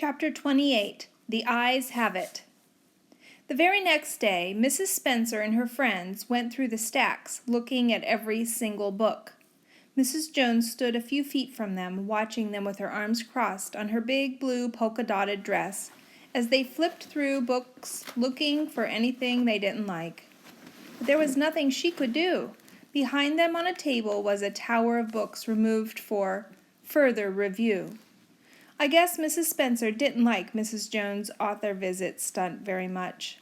Chapter 28. The Eyes Have It. The very next day, Mrs. Spencer and her friends went through the stacks, looking at every single book. Mrs. Jones stood a few feet from them, watching them with her arms crossed on her big blue polka-dotted dress, as they flipped through books, looking for anything they didn't like. But there was nothing she could do. Behind them on a table was a tower of books removed for further review. I guess Mrs. Spencer didn't like Mrs. Jones' author visit stunt very much.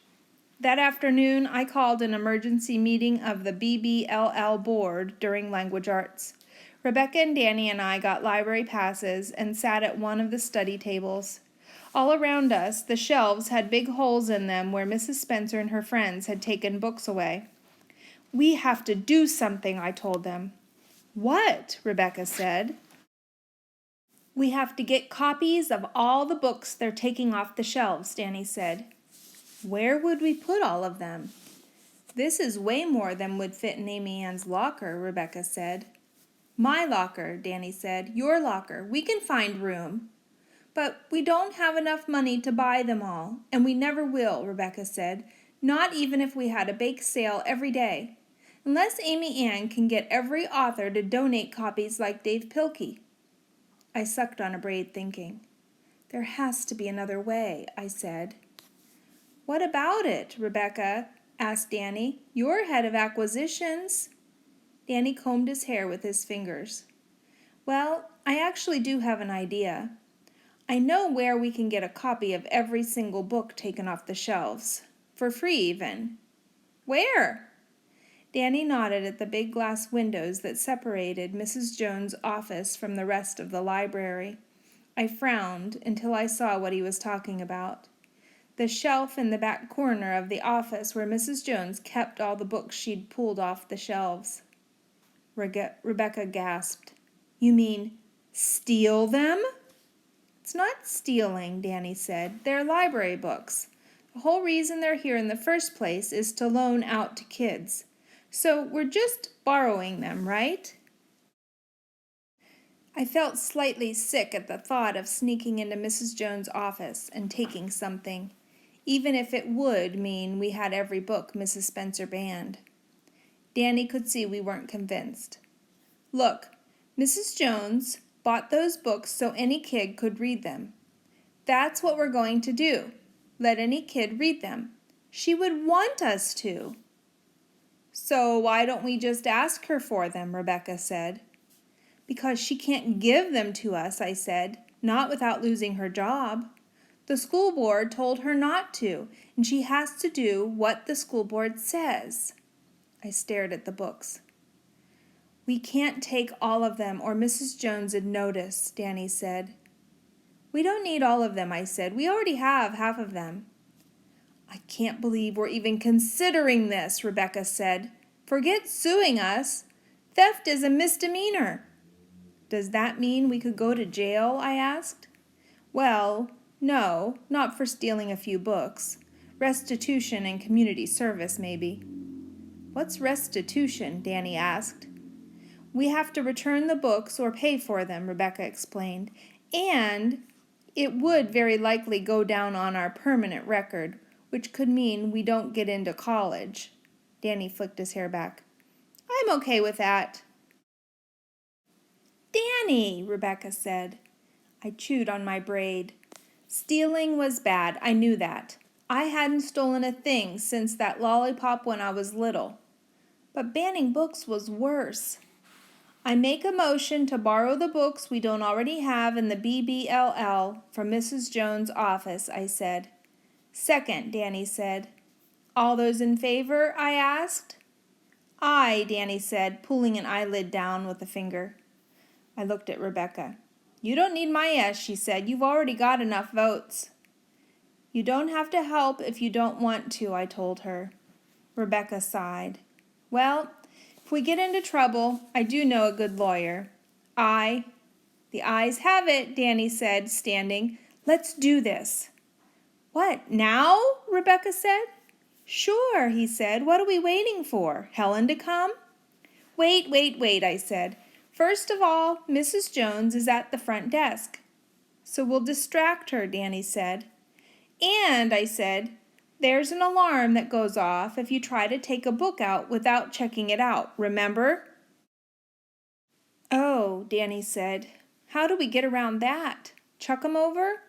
That afternoon, I called an emergency meeting of the BBLL board during language arts. Rebecca and Danny and I got library passes and sat at one of the study tables. All around us, the shelves had big holes in them where Mrs. Spencer and her friends had taken books away. "We have to do something," I told them. "What?" Rebecca said. "We have to get copies of all the books they're taking off the shelves," Danny said. "Where would we put all of them?" "This is way more than would fit in Amy Ann's locker," Rebecca said. "My locker," Danny said. "Your locker. We can find room." "But we don't have enough money to buy them all, and we never will," Rebecca said. "Not even if we had a bake sale every day. Unless Amy Ann can get every author to donate copies like Dave Pilkey." I sucked on a braid, thinking. "There has to be another way," I said. "What about it, Rebecca?" asked Danny. "You're head of acquisitions." Danny combed his hair with his fingers. "Well, I actually do have an idea. I know where we can get a copy of every single book taken off the shelves. For free, even." "Where?" Danny nodded at the big glass windows that separated Mrs. Jones' office from the rest of the library. I frowned until I saw what he was talking about. The shelf in the back corner of the office where Mrs. Jones kept all the books she'd pulled off the shelves. Rebecca gasped. "You mean steal them?" "It's not stealing," Danny said. "They're library books. The whole reason they're here in the first place is to loan out to kids. So we're just borrowing them, right?" I felt slightly sick at the thought of sneaking into Mrs. Jones' office and taking something, even if it would mean we had every book Mrs. Spencer banned. Danny could see we weren't convinced. "Look, Mrs. Jones bought those books so any kid could read them. That's what we're going to do. Let any kid read them. She would want us to." "So why don't we just ask her for them?" Rebecca said. "Because she can't give them to us," I said, "not without losing her job. The school board told her not to, and she has to do what the school board says." I stared at the books. "We can't take all of them or Mrs. Jones would notice," Danny said. "We don't need all of them," I said. "We already have half of them." "I can't believe we're even considering this," Rebecca said. "Forget suing us. Theft is a misdemeanor." "Does that mean we could go to jail?" I asked. "Well, no, not for stealing a few books. Restitution and community service, maybe." "What's restitution?" Danny asked. "We have to return the books or pay for them," Rebecca explained. "And it would very likely go down on our permanent record, which could mean we don't get into college." Danny flicked his hair back. "I'm okay with that." "Danny," Rebecca said. I chewed on my braid. Stealing was bad, I knew that. I hadn't stolen a thing since that lollipop when I was little. But banning books was worse. "I make a motion to borrow the books we don't already have in the BBLL from Mrs. Jones' office," I said. "Second," Danny said. "All those in favor?" I asked. "Aye," Danny said, pulling an eyelid down with a finger. I looked at Rebecca. "You don't need my yes," she said. "You've already got enough votes." "You don't have to help if you don't want to," I told her. Rebecca sighed. "Well, if we get into trouble, I do know a good lawyer." "The ayes have it," Danny said, standing. "Let's do this." "What, now?" Rebecca said. "Sure," he said. "What are we waiting for? Helen to come?" Wait, I said. "First of all, Mrs. Jones is at the front desk." so we'll distract her, Danny said. And, I said, there's an alarm that goes off if you try to take a book out without checking it out, remember? Oh, Danny said, how do we get around that? Chuck 'em over?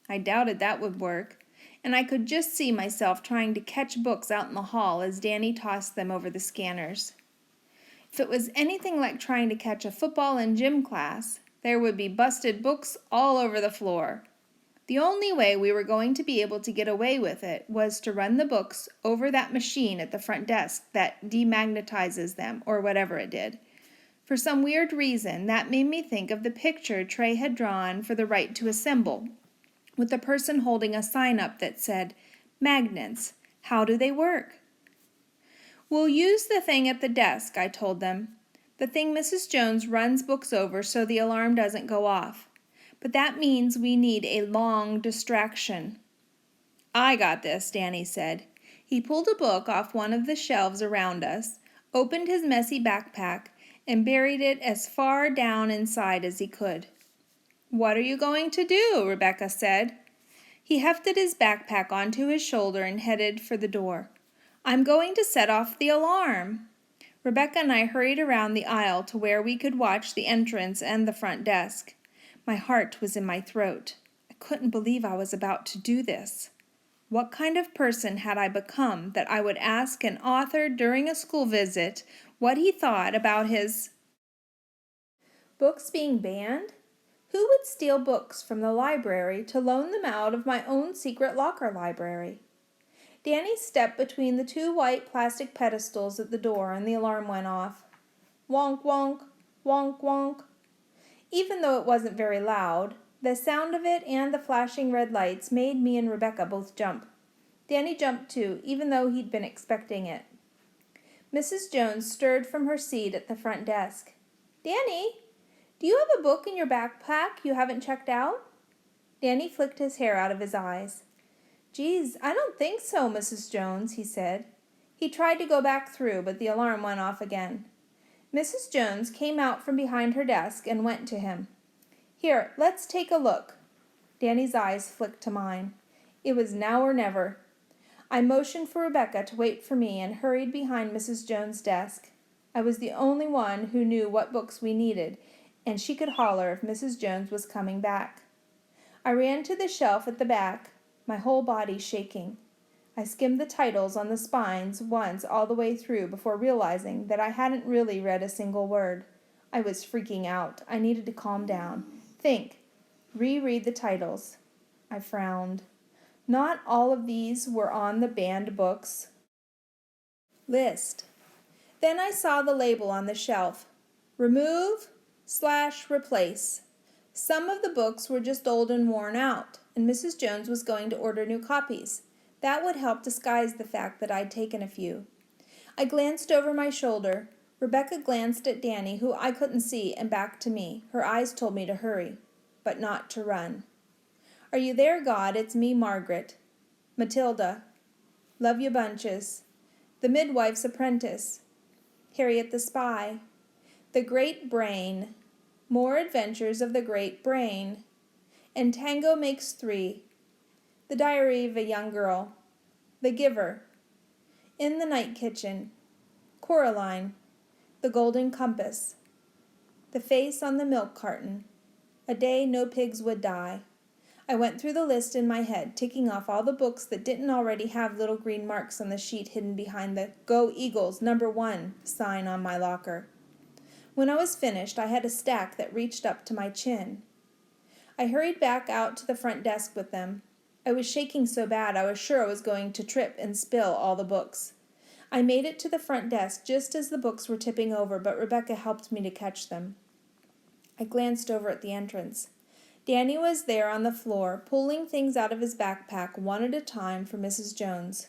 I doubted that would work, and I could just see myself trying to catch books out in the hall as Danny tossed them over the scanners. If it was anything like trying to catch a football in gym class, there would be busted books all over the floor. The only way we were going to be able to get away with it was to run the books over that machine at the front desk that demagnetizes them, or whatever it did. For some weird reason, that made me think of the picture Trey had drawn for the right to assemble, with a person holding a sign up that said, "Magnets, how do they work?" "We'll use the thing at the desk," I told them. "The thing Mrs. Jones runs books over so the alarm doesn't go off. But that means we need a long distraction." "I got this," Danny said. He pulled a book off one of the shelves around us, opened his messy backpack, and buried it as far down inside as he could. "What are you going to do?" Rebecca said. He hefted his backpack onto his shoulder and headed for the door. "I'm going to set off the alarm." Rebecca and I hurried around the aisle to where we could watch the entrance and the front desk. My heart was in my throat. I couldn't believe I was about to do this. What kind of person had I become that I would ask an author during a school visit what he thought about his books being banned? Who would steal books from the library to loan them out of my own secret locker library? Danny stepped between the two white plastic pedestals at the door and the alarm went off. Wonk, wonk, wonk, wonk. Even though it wasn't very loud, the sound of it and the flashing red lights made me and Rebecca both jump. Danny jumped too, even though he'd been expecting it. Mrs. Jones stirred from her seat at the front desk. "Danny, do you have a book in your backpack you haven't checked out?" Danny flicked his hair out of his eyes. "Geez, I don't think so, Mrs. Jones," he said. He tried to go back through, but the alarm went off again. Mrs. Jones came out from behind her desk and went to him. "Here, let's take a look." Danny's eyes flicked to mine. It was now or never. I motioned for Rebecca to wait for me and hurried behind Mrs. Jones' desk. I was the only one who knew what books we needed, and she could holler if Mrs. Jones was coming back. I ran to the shelf at the back, my whole body shaking. I skimmed the titles on the spines once all the way through before realizing that I hadn't really read a single word. I was freaking out. I needed to calm down. Think. Reread the titles. I frowned. Not all of these were on the banned books list. Then I saw the label on the shelf. Remove/replace. Some of the books were just old and worn out, and Mrs. Jones was going to order new copies. That would help disguise the fact that I'd taken a few. I glanced over my shoulder. Rebecca glanced at Danny, who I couldn't see, and back to me. Her eyes told me to hurry, but not to run. "Are you there, God? It's me, Margaret." "Matilda." "Love you bunches." "The Midwife's Apprentice." "Harriet the Spy." "The Great Brain." "More Adventures of the Great Brain." "And Tango Makes Three." "The Diary of a Young Girl." "The Giver." "In the Night Kitchen." "Coraline." "The Golden Compass." "The Face on the Milk Carton." "A Day No Pigs Would Die." I went through the list in my head, ticking off all the books that didn't already have little green marks on the sheet hidden behind the "Go Eagles, number 1" sign on my locker. When I was finished, I had a stack that reached up to my chin. I hurried back out to the front desk with them. I was shaking so bad I was sure I was going to trip and spill all the books. I made it to the front desk just as the books were tipping over, but Rebecca helped me to catch them. I glanced over at the entrance. Danny was there on the floor, pulling things out of his backpack one at a time for Mrs. Jones.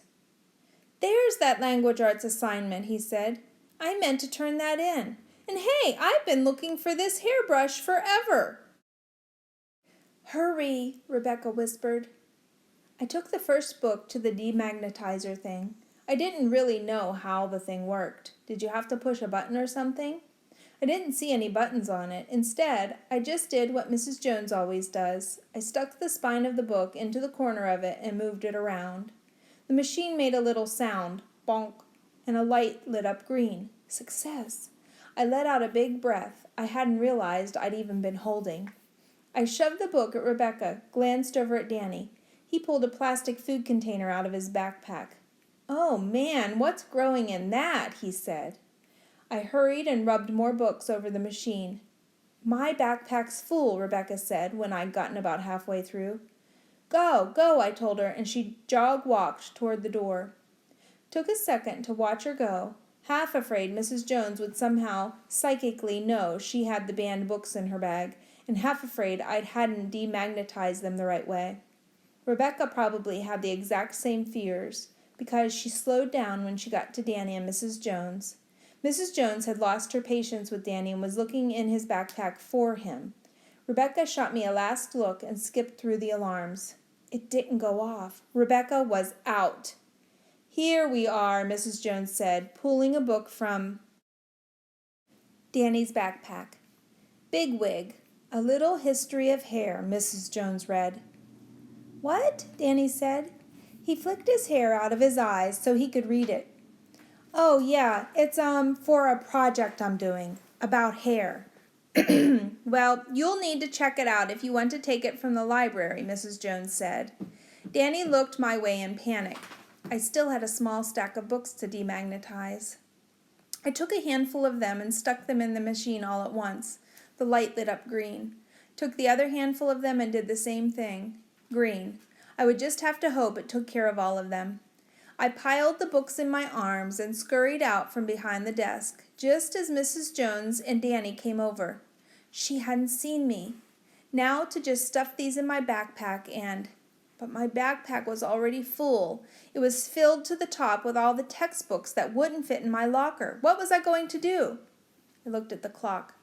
"There's that language arts assignment," he said. "I meant to turn that in. And hey, I've been looking for this hairbrush forever." "Hurry," Rebecca whispered. I took the first book to the demagnetizer thing. I didn't really know how the thing worked. Did you have to push a button or something? I I didn't see any buttons on it. Instead, I just did what Mrs. Jones always does. I stuck the spine of the book into the corner of it and moved it around. The machine made a little sound, bonk, and a light lit up green. Success! I let out a big breath I hadn't realized I'd even been holding. I shoved the book at Rebecca, glanced over at Danny. He pulled a plastic food container out of his backpack. "Oh, man, what's growing in that?" he said. I hurried and rubbed more books over the machine. "My backpack's full," Rebecca said when I'd gotten about halfway through. "Go, go," I told her, and she jog-walked toward the door. Took a second to watch her go, half afraid Mrs. Jones would somehow psychically know she had the banned books in her bag, and half afraid I hadn't demagnetized them the right way. Rebecca probably had the exact same fears, because she slowed down when she got to Danny and Mrs. Jones. Mrs. Jones had lost her patience with Danny and was looking in his backpack for him. Rebecca shot me a last look and skipped through the alarms. It didn't go off. Rebecca was out. "Here we are," Mrs. Jones said, pulling a book from Danny's backpack. "Bigwig, A Little History of Hair," Mrs. Jones read. "What?" Danny said. He flicked his hair out of his eyes so he could read it. "Oh, yeah, it's for a project I'm doing about hair." "Well, you'll need to check it out if you want to take it from the library," Mrs. Jones said. Danny looked my way in panic. I still had a small stack of books to demagnetize. I took a handful of them and stuck them in the machine all at once. The light lit up green. Took the other handful of them and did the same thing. Green. I would just have to hope it took care of all of them. I piled the books in my arms and scurried out from behind the desk, just as Mrs. Jones and Danny came over. She hadn't seen me. Now to just stuff these in my backpack But my backpack was already full. It was filled to the top with all the textbooks that wouldn't fit in my locker. What was I going to do? I looked at the clock.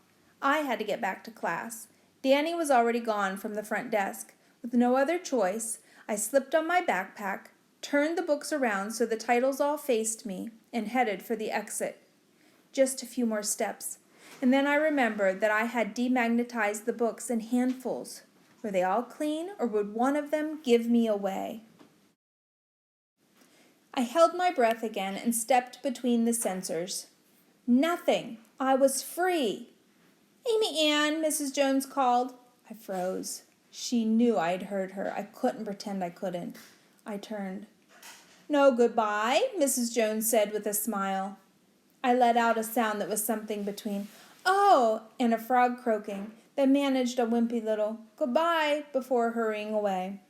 I had to get back to class. Danny was already gone from the front desk. With no other choice, I slipped on my backpack, turned the books around so the titles all faced me, and headed for the exit. Just a few more steps, and then I remembered that I had demagnetized the books in handfuls. Were they all clean, or would one of them give me away? I held my breath again and stepped between the sensors. Nothing! I was free! "Amy Ann," Mrs. Jones called. I froze. She knew I'd heard her. I couldn't pretend I couldn't. I turned. "No goodbye," Mrs. Jones said with a smile. I let out a sound that was something between "Oh!" and a frog croaking, then managed a wimpy little "goodbye" before hurrying away.